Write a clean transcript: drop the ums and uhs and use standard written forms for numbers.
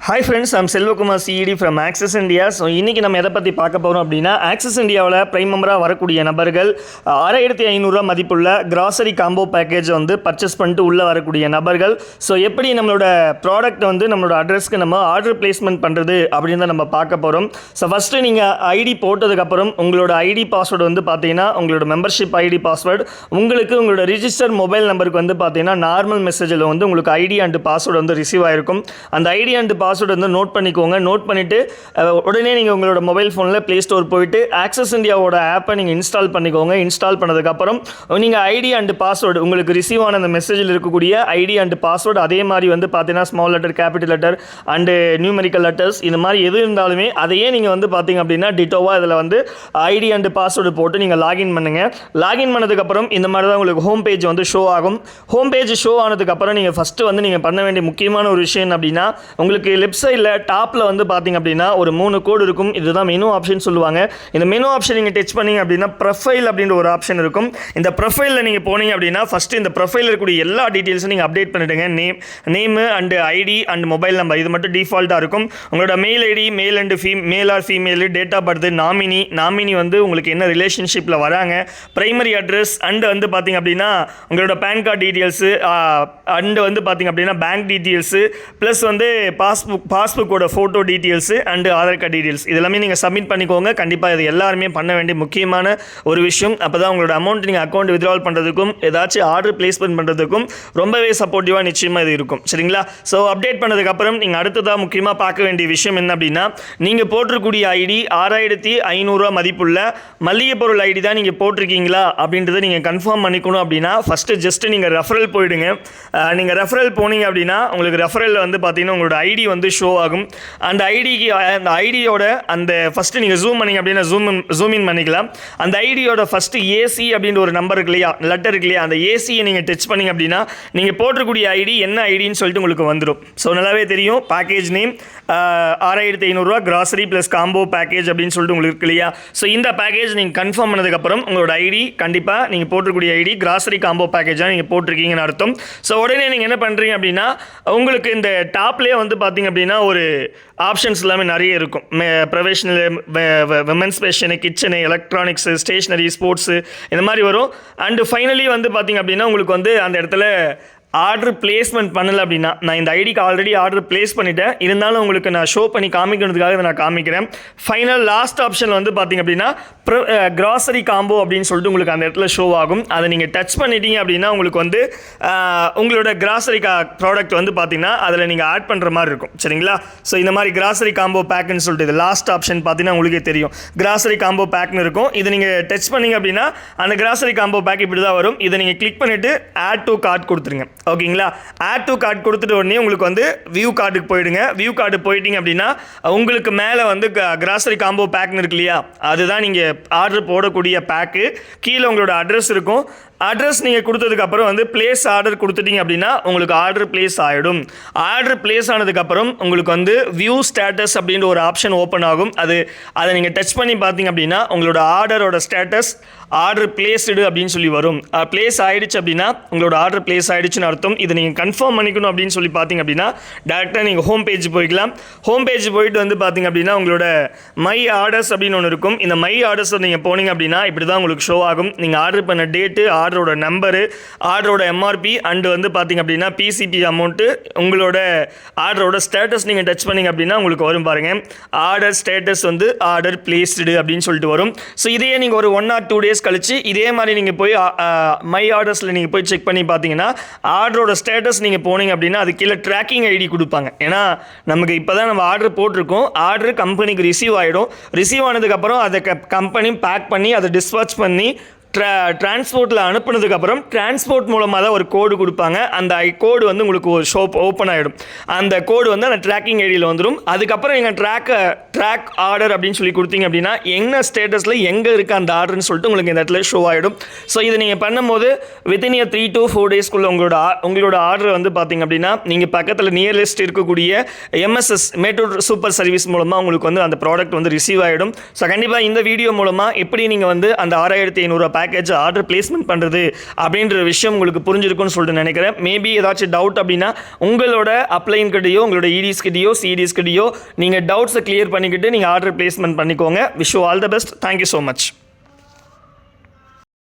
Hi friends, I'm Selvakumar CED from Access India. So இன்றைக்கி நம்ம எதை பற்றி பார்க்க போகிறோம் அப்படின்னா ஆக்சஸ் இந்தியாவில் ப்ரைம் மெம்பராக வரக்கூடிய நபர்கள் 6500 மதிப்புள்ள கிராசரி காம்போ பேக்கேஜ் வந்து பர்ச்சேஸ் பண்ணிட்டு உள்ளே வரக்கூடிய நபர்கள். ஸோ எப்படி நம்மளோட ப்ராடக்ட் வந்து நம்மளோட அட்ரஸ்க்கு நம்ம ஆர்டர் பிளேஸ்மெண்ட் பண்ணுறது அப்படின்னு தான் நம்ம பார்க்க போகிறோம். ஸோ ஃபஸ்ட்டு நீங்கள் ஐடி போட்டதுக்கப்புறம் உங்களோட ஐடி பாஸ்வேர்டு வந்து பார்த்தீங்கன்னா உங்களோட மெம்பர்ஷிப் ஐடி பாஸ்வேர்டு உங்களுக்கு உங்களோட ரிஜிஸ்டர் மொபைல் நம்பருக்கு வந்து பார்த்தீங்கன்னா நார்மல் மெசேஜில் வந்து உங்களுக்கு ஐடி அண்ட் பாஸ்வேர்டு வந்து ரிசீவ் ஆகிருக்கும். அந்த ஐடி அண்ட் பாஸ்வேர்டு வந்து நோட் பண்ணிக்கோங்க. நோட் பண்ணிவிட்டு உடனே நீங்கள் உங்களோட மொபைல் ஃபோனில் ப்ளே ஸ்டோர் போயிட்டு ஆக்சஸ் இந்தியாவோட ஆப்பை நீங்கள் இன்ஸ்டால் பண்ணிக்கோங்க. இன்ஸ்டால் பண்ணதுக்கப்புறம் நீங்கள் ஐடி அண்ட் பாஸ்வேர்டு உங்களுக்கு ரிசீவ் ஆன அந்த மெசேஜில் இருக்கக்கூடிய ஐடி அண்ட் பாஸ்வேர்டு அதே மாதிரி வந்து பார்த்தீங்கன்னா small letter, capital letter and numerical letters இந்த மாதிரி எது இருந்தாலுமே அதையே நீங்கள் வந்து பார்த்தீங்க அப்படின்னா டிட்டோவாக இதில் வந்து ஐடி அண்ட் பாஸ்வேர்டு போட்டு நீங்கள் லாகின் பண்ணுங்கள். லாகின் பண்ணதுக்கப்புறம் இந்த மாதிரி தான் உங்களுக்கு ஹோம் பேஜ் வந்து ஷோ ஆகும். ஹோம் பேஜ் ஷோ ஆனதுக்கப்புறம் நீங்கள் ஃபஸ்ட்டு வந்து நீங்கள் பண்ண வேண்டிய முக்கியமான ஒரு விஷயம் அப்படின்னா உங்களுக்கு லெஃப்ட் சைடில் டாப்பில் வந்து பார்த்தீங்க அப்படின்னா ஒரு 3 கோடு இருக்கும். இதுதான் மெனு ஆப்ஷன் சொல்லுவாங்க. இந்த மெனு ஆப்ஷன் நீங்கள் டச் பண்ணிங்க அப்படின்னா ப்ரொஃபைல் அப்படின்ற ஒரு ஆப்ஷன் இருக்கும். இந்த ப்ரொஃபைலில் நீங்கள் போனீங்க அப்படின்னா ஃபஸ்ட்டு இந்த ப்ரொஃபைலில் இருக்கக்கூடிய எல்லா டீட்டெயில்ஸும் நீங்கள் அப்டேட் பண்ணிவிடுங்க. Name and ID and mobile number இது மட்டும் டிஃபால்ட்டாக இருக்கும். உங்களோட mail ID, male and male or female, date of birth, nominee வந்து உங்களுக்கு என்ன ரிலேஷன்ஷிப்பில் வராங்க, ப்ரைமரி அட்ரஸ் அண்டு வந்து பார்த்தீங்க அப்படின்னா உங்களோட பேன் கார்டு டீட்டெயில்ஸு அண்டு வந்து பார்த்தீங்க அப்படின்னா பேங்க் டீட்டெயில்ஸு ப்ளஸ் வந்து பாஸ்புக்கோட photo details and Aadhaar card details இதெல்லாமே நீங்கள் சப்மிட் பண்ணிக்கோங்க. கண்டிப்பாக இது எல்லாருமே பண்ண வேண்டிய முக்கியமான ஒரு விஷயம். அப்போ தான் உங்களோட அமௌண்ட் நீங்கள் அக்கௌண்ட் வித்ட்ரால் பண்ணுறதுக்கும் ஏதாச்சும் ஆர்டர் பிளேஸ்மெண்ட் பண்ணுறதுக்கும் ரொம்பவே சப்போர்ட்டிவாக நிச்சயமாக இது இருக்கும். சரிங்களா? ஸோ அப்டேட் பண்ணதுக்கப்புறம் நீங்கள் அடுத்ததாக முக்கியமாக பார்க்க வேண்டிய விஷயம் என்ன அப்படின்னா நீங்கள் போட்டிருக்கக்கூடிய ஐடி 6500 மதிப்புள்ள மளிகை பொருள் ஐடி தான் நீங்கள் போட்டிருக்கீங்களா அப்படின்றத நீங்கள் கன்ஃபார்ம் பண்ணிக்கணும். அப்படின்னா ஃபஸ்ட்டு ஜஸ்ட்டு நீங்கள் ரெஃபரல் போயிடுங்க. நீங்கள் ரெஃபரல் போனீங்க அப்படின்னா உங்களுக்கு ரெஃபரலில் வந்து பார்த்தீங்கன்னா உங்களோட ஐடி வந்து ஷோ ஆகும். அந்த ஐடியோட அந்த ஃபஸ்ட்டு நீங்கள் ஜூம் பண்ணிங்க அப்படின்னா ஜூம் இன் பண்ணிக்கலாம். அந்த ஐடியோட ஃபஸ்ட்டு ஏசி அப்படின்ற ஒரு நம்பர் இருக்கு இல்லையா, லெட்டர் இருக்கு இல்லையா, அந்த ஏசியை நீங்கள் டச் பண்ணிங்க அப்படின்னா நீங்கள் போட்டிருக்கூடிய ஐடி என்ன ஐடின்னு சொல்லிட்டு உங்களுக்கு வந்துடும். ஸோ நல்லாவே தெரியும் package name 6500 grocery plus combo package அப்படின்னு சொல்லிட்டு உங்களுக்கு இருக்கு இல்லையா. ஸோ இந்த பேக்கேஜ் நீங்கள் கன்ஃபார்ம் பண்ணதுக்கப்புறம் உங்களோட ஐடி கண்டிப்பாக நீங்கள் போட்டிருக்கூடிய ஐடி கிராசரி காம்போ பேக்கேஜாக நீங்கள் போட்டிருக்கீங்கன்னு அர்த்தம். ஸோ உடனே நீங்கள் என்ன பண்ணுறீங்க அப்படின்னா உங்களுக்கு இந்த டாப்லேயே வந்து பார்த்தீங்க அப்படின்னா ஒரு ஆப்ஷன்ஸ் எல்லாமே நிறைய இருக்கும். Professional, women's fashion, kitchen, electronics, stationery, sports இந்த மாதிரி வரும். அண்டு ஃபைனலி வந்து பார்த்தீங்க அப்படின்னா உங்களுக்கு வந்து அந்த இடத்துல ஆர்டர் பிளேஸ்மெண்ட் பண்ணலை அப்படின்னா நான் இந்த ஐடிக்கு ஆல்ரெடி ஆர்டர் பிளேஸ் பண்ணிட்டேன், இருந்தாலும் உங்களுக்கு நான் ஷோ பண்ணி காமிக்கிறதுக்காக இதை நான் காமிக்கிறேன். ஃபைனல் லாஸ்ட் ஆப்ஷன் வந்து பார்த்திங்க அப்படின்னா கிராசரி காம்போ அப்படின்னு சொல்லிட்டு உங்களுக்கு அந்த இடத்துல ஷோ ஆகும். அதை நீங்கள் டச் பண்ணிட்டீங்க அப்படின்னா உங்களுக்கு வந்து உங்களோட கிராசரி ப்ராடக்ட் வந்து பார்த்திங்கன்னா அதில் நீங்கள் ஆட் பண்ணுற மாதிரி இருக்கும். சரிங்களா? ஸோ இந்த மாதிரி கிராசரி காம்போ பேக்குன்னு சொல்லிட்டு இது லாஸ்ட் ஆப்ஷன் பார்த்தீங்கன்னா உங்களுக்கே தெரியும் கிராசரி காம்போ பேக்னு இருக்கும். இதை நீங்கள் டச் பண்ணிங்க அப்படின்னா அந்த கிராசரி காம்போ பேக் இப்படி தான் வரும். இதை நீங்கள் கிளிக் பண்ணிவிட்டு ஆட் டு கார்ட் கொடுத்துருங்க. ஓகேங்களா? ஆட் டு கார்டு கொடுத்துட்டு உடனே உங்களுக்கு வந்து வியூ கார்டுக்கு போயிடுங்க. வியூ கார்டு போயிட்டீங்க அப்படின்னா உங்களுக்கு மேலே வந்து கிராசரி காம்போ பேக்னு இருக்கு இல்லையா, அதுதான் நீங்கள் ஆர்டர் போடக்கூடிய பேக்கு. கீழே உங்களோட அட்ரஸ் இருக்கும். அட்ரஸ் நீங்கள் கொடுத்ததுக்கப்புறம் வந்து பிளேஸ் ஆர்டர் கொடுத்துட்டீங்க அப்படின்னா உங்களுக்கு ஆர்டர் பிளேஸ் ஆகிடும். ஆர்டர் பிளேஸ் ஆனதுக்கப்புறம் உங்களுக்கு வந்து வியூ ஸ்டேட்டஸ் அப்படின்ற ஒரு ஆப்ஷன் ஓப்பன் ஆகும். அதை நீங்கள் டச் பண்ணி பார்த்தீங்க அப்படின்னா உங்களோட ஆர்டரோட ஸ்டேட்டஸ் ஆர்டர் பிளேஸ்டு அப்படின்னு சொல்லி வரும். பிளேஸ் ஆகிடுச்சு அப்படின்னா உங்களோட ஆர்டர் பிளேஸ் ஆகிடுச்சுன்னு அர்த்தம். இதை நீங்கள் கன்ஃபார்ம் பண்ணிக்கணும் அப்படின்னு சொல்லி பார்த்தீங்க அப்படின்னா டேரெக்டாக நீங்கள் ஹோம் பேஜ் போய்க்கலாம். ஹோம் பேஜ் போயிட்டு வந்து பார்த்தீங்க அப்படின்னா உங்களோட மை ஆர்டர்ஸ் அப்படின்னு ஒன்று இருக்கும். இந்த மை ஆர்டர்ஸை நீங்கள் போனீங்க அப்படின்னா இப்படி தான் உங்களுக்கு ஷோ ஆகும். நீங்கள் ஆர்டர் பண்ண டேட்டு, ஆர்டரோட நம்பரு, ஆர்டரோட எம்ஆர்பி அண்டு வந்து பார்த்தீங்க அப்படின்னா பிசிபி அமௌண்ட்டு, உங்களோட ஆர்டரோட ஸ்டேட்டஸ் நீங்கள் டச் பண்ணிங்க அப்படின்னா உங்களுக்கு வரும் பாருங்கள். ஆர்டர் ஸ்டேட்டஸ் வந்து ஆர்டர் பிளேஸ்டு அப்படின்னு சொல்லிட்டு வரும். ஸோ இதையே நீங்கள் ஒரு 1 or 2 days கழிச்சு இதே மாதிரி நீங்கள் போய் மை ஆர்டர்ஸில் நீங்கள் போய் செக் பண்ணி பார்த்தீங்கன்னா ஆர்டரோட ஸ்டேட்டஸ் நீங்கள் போனீங்க அப்படின்னா அது கீழே ட்ராக்கிங் ஐடி கொடுப்பாங்க. ஏன்னா நமக்கு இப்போ தான் நம்ம ஆர்டர் போட்டிருக்கோம், ஆர்டர் கம்பெனிக்கு ரிசீவ் ஆகிடும். ரிசீவ் ஆனதுக்கப்புறம் அதை கம்பெனி பேக் பண்ணி அதை டிஸ்பாச் பண்ணி டிரான்ஸ்போர்ட்டில் அனுப்புனதுக்கப்புறம் டிரான்ஸ்போர்ட் மூலமாக தான் ஒரு கோடு கொடுப்பாங்க. அந்த கோடு வந்து உங்களுக்கு ஒரு ஷோப் ஓப்பன் ஆகிடும். அந்த கோடு வந்து அந்த ட்ராக்கிங் ஐடியில் வந்துடும். அதுக்கப்புறம் எங்கள் ட்ராக் ஆர்டர் அப்படின்னு சொல்லி கொடுத்தீங்க அப்படின்னா என்ன ஸ்டேட்டஸில் எங்கே இருக்குது அந்த ஆர்டர்னு சொல்லிட்டு உங்களுக்கு இந்த இடத்துல ஷோ ஆகிடும். ஸோ இதை நீங்கள் பண்ணும்போது வித்தின் 3 to 4 daysக்குள்ளே உங்களோட ஆர்டர் வந்து பார்த்தீங்க அப்படின்னா நீங்கள் பக்கத்தில் நியர்லிஸ்ட் இருக்கக்கூடிய எம்எஸ்எஸ் மேட்டூர் சூப்பர் சர்வீஸ் மூலமாக உங்களுக்கு வந்து அந்த ப்ராடக்ட் வந்து ரிசீவ் ஆகிடும். ஸோ கண்டிப்பாக இந்த வீடியோ மூலமாக எப்படி நீங்கள் வந்து அந்த 6500 பேக்கேஜ் ஆர்டர் பிளேஸ்மெண்ட் பண்ணுறது அப்படின்ற விஷயம் உங்களுக்கு புரிஞ்சிருக்கும்னு சொல்லிட்டு நினைக்கிறேன். மேபி ஏதாச்சும் டவுட் அப்படின்னா உங்களோட அப்ளைன் கிட்டேயோ உங்களோட இடிஸ் கிட்டேயோ சிடிஸ் கிட்டேயோ நீங்கள் டவுட்ஸை கிளியர் பண்ணிக்கிட்டு நீங்கள் ஆர்டர் பிளேஸ்மெண்ட் பண்ணிக்கோங்க. Wish you all the best. Thank you so much.